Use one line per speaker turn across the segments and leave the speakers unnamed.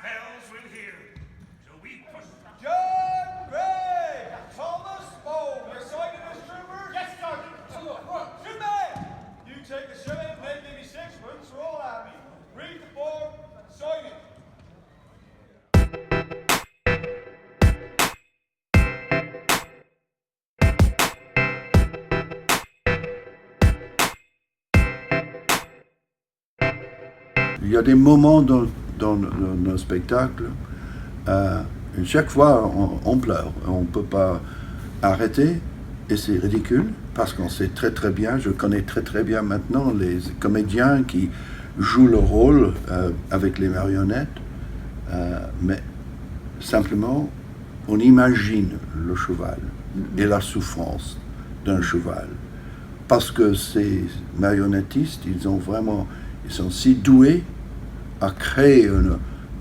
bells will hear. So we push.
John Gray! Thomas Bow! You're signing this, troopers?
Yes, Sergeant. So look, run.
Good man! You take a shilling, they give me sixpence, we're all happy. Read the form, sign it.
Il y a des moments dans nos spectacles, chaque fois on pleure, on ne peut pas arrêter et c'est ridicule parce qu'on sait très très bien, je connais très très bien maintenant les comédiens qui jouent le rôle avec les marionnettes, mais simplement on imagine le cheval et la souffrance d'un cheval parce que ces marionnettistes, ils sont si doués à créer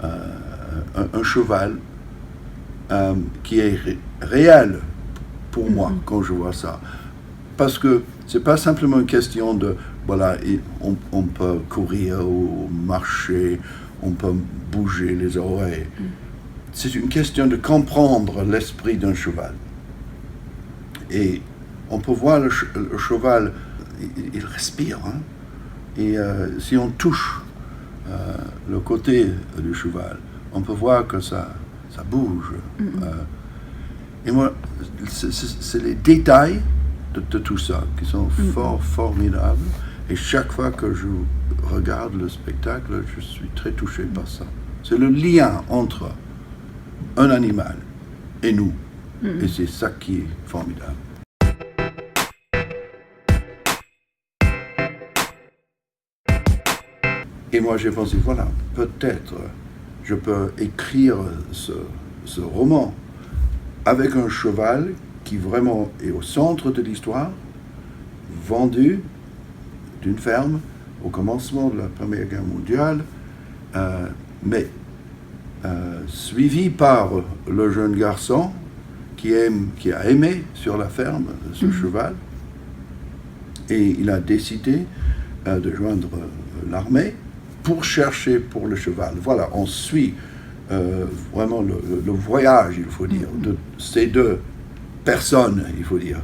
un cheval qui est réel pour moi quand je vois ça. Parce que c'est pas simplement une question de, voilà, on peut courir ou marcher, on peut bouger les oreilles. C'est une question de comprendre l'esprit d'un cheval. Et on peut voir le cheval, il respire, hein? Et si on touche le côté du cheval, on peut voir que ça bouge. Et moi, c'est les détails de tout ça qui sont formidables. Et chaque fois que je regarde le spectacle, je suis très touché par ça. C'est le lien entre un animal et nous. Et c'est ça qui est formidable. Et moi, j'ai pensé, voilà, peut-être je peux écrire ce roman avec un cheval qui vraiment est au centre de l'histoire, vendu d'une ferme au commencement de la Première Guerre mondiale, mais suivi par le jeune garçon qui a aimé sur la ferme ce cheval, et il a décidé de joindre l'armée pour chercher pour le cheval. Voilà, on suit vraiment le voyage, il faut dire, de ces deux personnes, il faut dire,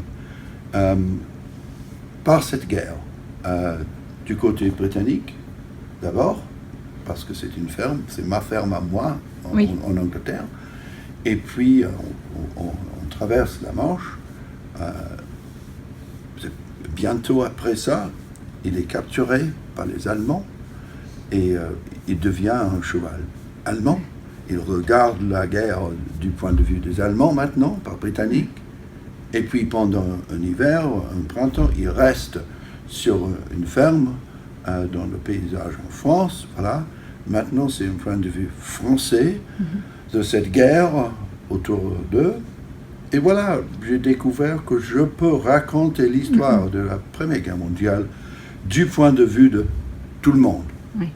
par cette guerre. Du côté britannique, d'abord, parce que c'est une ferme, c'est ma ferme à moi, en Angleterre. Et puis, on traverse la Manche. Bientôt après ça, il est capturé par les Allemands. Et il devient un cheval allemand. Il regarde la guerre du point de vue des Allemands maintenant, pas britanniques. Et puis pendant un hiver, un printemps, il reste sur une ferme dans le paysage en France. Voilà. Maintenant, c'est un point de vue français de cette guerre autour d'eux. Et voilà, j'ai découvert que je peux raconter l'histoire de la Première Guerre mondiale du point de vue de tout le monde.
Oui.